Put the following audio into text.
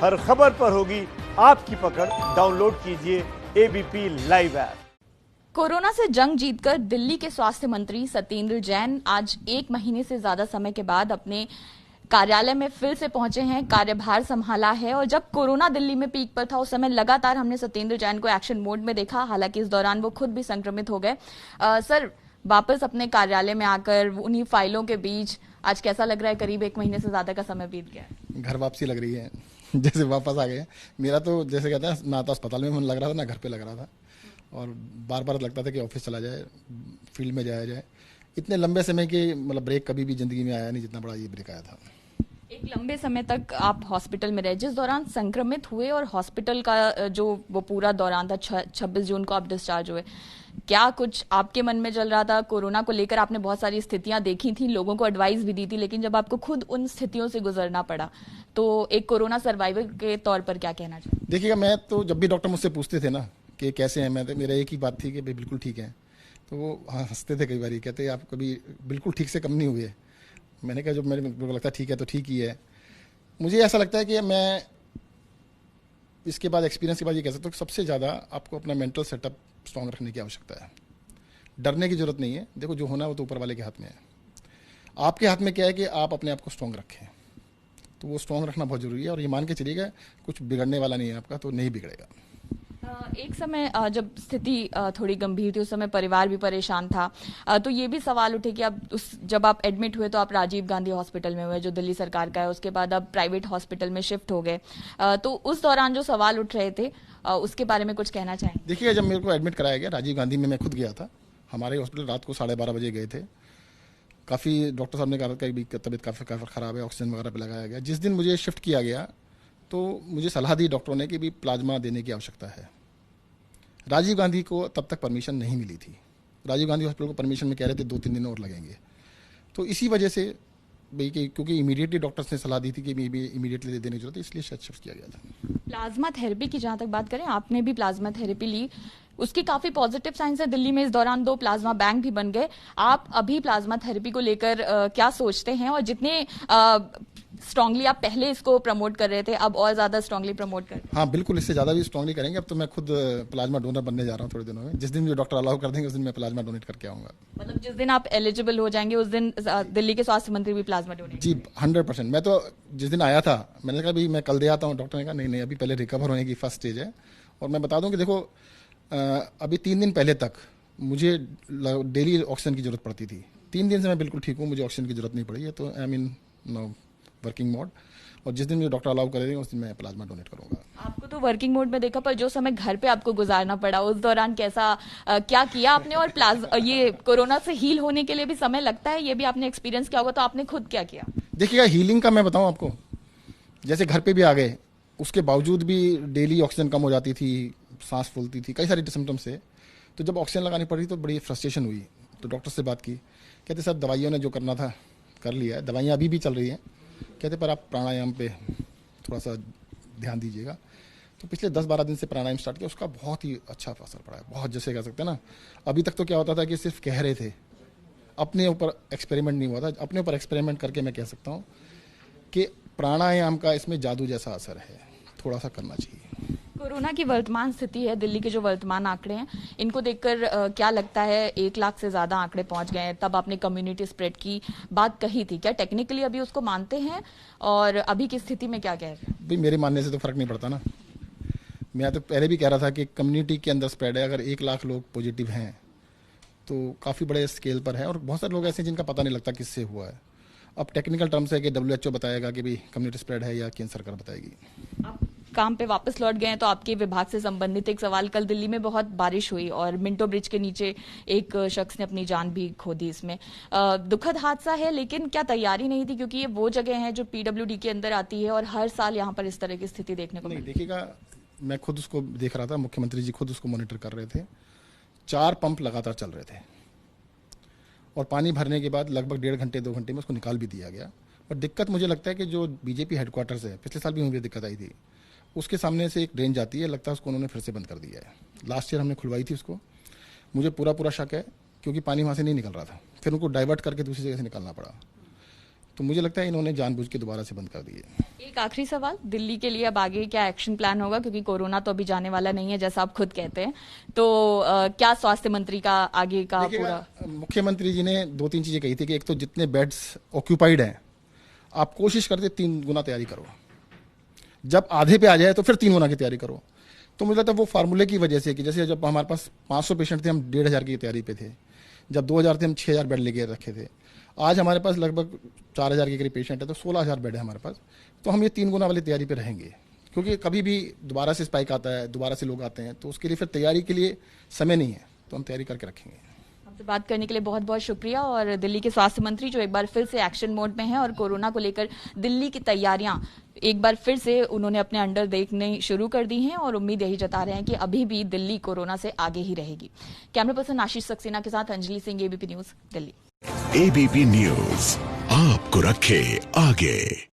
हर खबर पर होगी आपकी पकड़। डाउनलोड कीजिए एबीपी लाइव ऐप। कोरोना से जंग जीतकर दिल्ली के स्वास्थ्य मंत्री सत्येंद्र जैन आज 1 महीने से ज्यादा समय के बाद अपने कार्यालय में फिर से पहुंचे हैं। कार्यभार संभाला है और जब कोरोना दिल्ली में पीक पर था उस समय लगातार हमने सत्येंद्र जैन को एक्शन मोड में देखा। हालांकि इस दौरान वो खुद भी संक्रमित हो गए। सर, वापस अपने कार्यालय में आकर उन्हीं फाइलों के बीच आज कैसा लग रहा है? करीब 1 महीने से ज्यादा का समय बीत गया है। घर वापसी लग रही है जैसे वापस आ गए। मेरा तो जैसे कहते हैं ना तो अस्पताल में मन लग रहा था ना घर पे लग रहा था, और बार बार लगता था कि ऑफिस चला जाए, फील्ड में जाया जाए। इतने लंबे समय के मतलब ब्रेक कभी भी जिंदगी में आया नहीं जितना बड़ा ये ब्रेक आया था। एक लंबे समय तक आप हॉस्पिटल में रहे, जिस दौरान संक्रमित हुए और हॉस्पिटल का जो वो पूरा दौरान था, 26 जून को आप डिस्चार्ज हुए, क्या कुछ आपके मन में चल रहा था? कोरोना को लेकर आपने बहुत सारी स्थितियां देखी थी, लोगों को एडवाइस भी दी थी, लेकिन जब आपको खुद उन स्थितियों से गुजरना पड़ा तो एक कोरोना सर्वाइवर के तौर पर क्या कहना चाहिए? देखिएगा, मैं तो जब भी डॉक्टर मुझसे पूछते थे ना कि कैसे हैं, मैं तो मेरा एक ही बात थी कि भाई बिल्कुल ठीक है। तो वो हंसते थे कई बार, कहते आप कभी बिल्कुल ठीक से कम नहीं हुए। मैंने कहा जब मेरे को लगता है ठीक है तो ठीक ही है। मुझे ऐसा लगता है कि मैं इसके बाद एक्सपीरियंस के बाद ये कह सकता हूँ कि सबसे ज़्यादा आपको अपना मेंटल सेटअप स्ट्रॉन्ग रखने की आवश्यकता है। डरने की जरूरत नहीं है। देखो, जो होना है वो तो ऊपर वाले के हाथ में है। आपके हाथ में क्या है कि आप अपने आप को स्ट्रॉन्ग रखें। तो वो स्ट्रॉन्ग रखना बहुत जरूरी है, और ये मान के चलिएगा कुछ बिगड़ने वाला नहीं है आपका, तो नहीं बिगड़ेगा। एक समय जब स्थिति थोड़ी गंभीर थी उस समय परिवार भी परेशान था, तो ये भी सवाल उठे कि अब जब आप एडमिट हुए तो आप राजीव गांधी हॉस्पिटल में हुए जो दिल्ली सरकार का है, उसके बाद अब प्राइवेट हॉस्पिटल में शिफ्ट हो गए, तो उस दौरान जो सवाल उठ रहे थे उसके बारे में कुछ कहना चाहेंगे? देखिए, जब मेरे को एडमिट कराया गया राजीव गांधी में, मैं खुद गया था। हमारे हॉस्पिटल रात को 12:30 बजे गए थे। काफ़ी डॉक्टर साहब ने कहा कि तबीयत काफ़ी ख़राब है, ऑक्सीजन वगैरह पे लगाया गया। जिस दिन मुझे शिफ्ट किया गया तो मुझे सलाह दी डॉक्टरों ने कि भी प्लाज्मा देने की आवश्यकता है। राजीव गांधी को तब तक परमिशन नहीं मिली थी। राजीव गांधी हॉस्पिटल को परमिशन में कह रहे थे 2-3 दिन और लगेंगे। तो इसी वजह से भाई क्योंकि इमीडिएटली डॉक्टर्स ने सलाह दी थी कि इमीडिएटली देने की जरूरत है, इसलिए शायद शिफ्ट किया गया था। प्लाज्मा थेरेपी की जहां तक बात करें, आपने भी प्लाज्मा थेरेपी ली, उसकी काफी पॉजिटिव साइंस है। दिल्ली में इस दौरान 2 प्लाज्मा बैंक भी बन गए। आप अभी प्लाज्मा थेरेपी को लेकर क्या सोचते हैं? और जितने स्ट्रांगली आप पहले इसको प्रमोट कर रहे थे, अब और ज्यादा स्ट्रांगली प्रमोट कर? हाँ, बिल्कुल, इससे ज्यादा भी स्ट्रांगली करेंगे। अब तो मैं खुद प्लाज्मा डोनर बनने जा रहा हूँ थोड़े दिनों में। जिस दिन मुझे डॉक्टर अलाउ कर देंगे उस दिन मैं प्लाज्मा डोनेट करके आऊंगा। मतलब जिस दिन आप एलिजिबल हो जाएंगे उस दिन दिल्ली के स्वास्थ्य मंत्री भी प्लाज्मा डोनेट? जी, 100%। मैं तो जिस दिन आया था मैंने कहा भाई मैं कल दे आता हूँ। डॉक्टर ने कहा नहीं, अभी पहले रिकवर होने की फर्स्ट स्टेज है। और मैं बता दूं कि देखो, अभी 3 दिन पहले तक मुझे डेली ऑक्सीजन की जरूरत पड़ती थी। 3 दिन से मैं बिल्कुल ठीक हूँ, मुझे ऑक्सीजन की जरूरत नहीं पड़ी है। तो I am in working mode, और जिस दिन मुझे डॉक्टर अलाउ करेंगे उस दिन मैं प्लाज्मा डोनेट करूंगा। आपको तो वर्किंग मोड में देखा, पर जो समय घर पे आपको गुजारना पड़ा उस दौरान कैसा क्या किया आपने? और ये कोरोना से हील होने के लिए भी समय लगता है, ये भी आपने एक्सपीरियंस किया होगा, तो आपने खुद क्या किया? देखिएगा, हीलिंग का मैं बताऊं आपको, जैसे घर पे भी आ गए, उसके बावजूद भी डेली ऑक्सीजन कम हो जाती थी, सांस फूलती थी, कई सारी सिम्टम्स से। तो जब ऑक्सीजन लगानी पड़ी तो बड़ी फ्रस्ट्रेशन हुई। तो डॉक्टर से बात की, कहते सर दवाइयों ने जो करना था कर लिया है, दवाइयाँ अभी भी चल रही हैं। कहते पर आप प्राणायाम पे थोड़ा सा ध्यान दीजिएगा। तो पिछले 10-12 दिन से प्राणायाम स्टार्ट किया, उसका बहुत ही अच्छा असर पड़ा है। बहुत, जैसे कह सकते हैं ना, अभी तक तो क्या होता था कि सिर्फ कह रहे थे, अपने ऊपर एक्सपेरिमेंट नहीं हुआ था। अपने ऊपर एक्सपेरिमेंट करके मैं कह सकता हूँ कि प्राणायाम का इसमें जादू जैसा असर है, थोड़ा सा करना चाहिए। कोरोना की वर्तमान स्थिति है, दिल्ली के जो वर्तमान आंकड़े हैं, इनको देखकर क्या लगता है? 1 लाख से ज्यादा आंकड़े पहुंच गए हैं। तब आपने कम्युनिटी स्प्रेड की बात कही थी, क्या टेक्निकली अभी उसको मानते हैं? और अभी की स्थिति में क्या कह रहे हैं? भाई मेरे मानने से तो फर्क नहीं पड़ता ना। मैं तो पहले भी कह रहा था कि कम्युनिटी के अंदर स्प्रेड है। अगर 1 लाख लोग पॉजिटिव हैं तो काफ़ी बड़े स्केल पर है, और बहुत सारे लोग ऐसे जिनका पता नहीं लगता किससे हुआ है। अब टेक्निकल टर्म्स है कि WHO बताएगा कि भाई कम्युनिटी स्प्रेड है, या केंद्र सरकार बताएगी। आप काम पे वापस लौट गए हैं, तो आपके विभाग से संबंधित एक सवाल, कल दिल्ली में बहुत बारिश हुई और मिंटो ब्रिज के नीचे एक शख्स ने अपनी जान भी खो दी। इसमें दुखद हादसा है, लेकिन क्या तैयारी नहीं थी? क्योंकि ये वो जगह है जो PWD के अंदर आती है और हर साल यहाँ पर इस तरह की स्थिति देखने को नहीं, मिलती है। देखिएगा, मैं खुद उसको देख रहा था, मुख्यमंत्री जी खुद उसको मॉनिटर कर रहे थे। 4 पंप लगातार चल रहे थे, और पानी भरने के बाद लगभग 1.5 घंटे 2 घंटे में उसको निकाल भी दिया गया। पर दिक्कत मुझे लगता है कि जो बीजेपी हेडक्वार्टर्स है, पिछले साल भी मुझे दिक्कत आई थी, उसके सामने से एक ड्रेन जाती है, लगता है उसको उन्होंने फिर से बंद कर दिया है। लास्ट ईयर हमने खुलवाई थी उसको। मुझे पूरा शक है, क्योंकि पानी वहाँ से नहीं निकल रहा था, फिर उनको डाइवर्ट करके दूसरी जगह से निकालना पड़ा। तो मुझे लगता है इन्होंने जानबूझ के दोबारा से बंद कर दिए। एक आखिरी सवाल, दिल्ली के लिए अब आगे क्या एक्शन प्लान होगा, क्योंकि कोरोना तो अभी जाने वाला नहीं है जैसा आप खुद कहते हैं, तो क्या स्वास्थ्य मंत्री का आगे का पूरा? मुख्यमंत्री जी ने 2-3 चीजें कही थी कि एक तो जितने बेड्स ऑक्यूपाइड हैं आप कोशिश करते 3 गुना तैयारी करो, जब आधे पे आ जाए तो फिर 3 गुना की तैयारी करो। तो मुझे लगता है वो फार्मूले की वजह से कि जैसे जब हमारे पास 500 पेशेंट थे हम 1,500 की तैयारी पे थे, जब 2,000 थे हम 6,000 बेड लेके रखे थे, आज हमारे पास लगभग 4,000 के करीब पेशेंट है तो 16,000 बेड है हमारे पास। तो हम ये 3 गुना वाली तैयारी पे रहेंगे, क्योंकि कभी भी दोबारा से स्पाइक आता है, दोबारा से लोग आते हैं, तो उसके लिए फिर तैयारी के लिए समय नहीं है, तो हम तैयारी करके रखेंगे। आपसे बात करने के लिए बहुत बहुत शुक्रिया। और दिल्ली के स्वास्थ्य मंत्री जो एक बार फिर से एक्शन मोड में हैं और कोरोना को लेकर दिल्ली की तैयारियां एक बार फिर से उन्होंने अपने अंडर देखने शुरू कर दी हैं और उम्मीद यही जता रहे हैं कि अभी भी दिल्ली कोरोना से आगे ही रहेगी। कैमरा पर्सन आशीष सक्सेना के साथ Anjali Singh, ABP news, Delhi. ABP news आपको रखे आगे।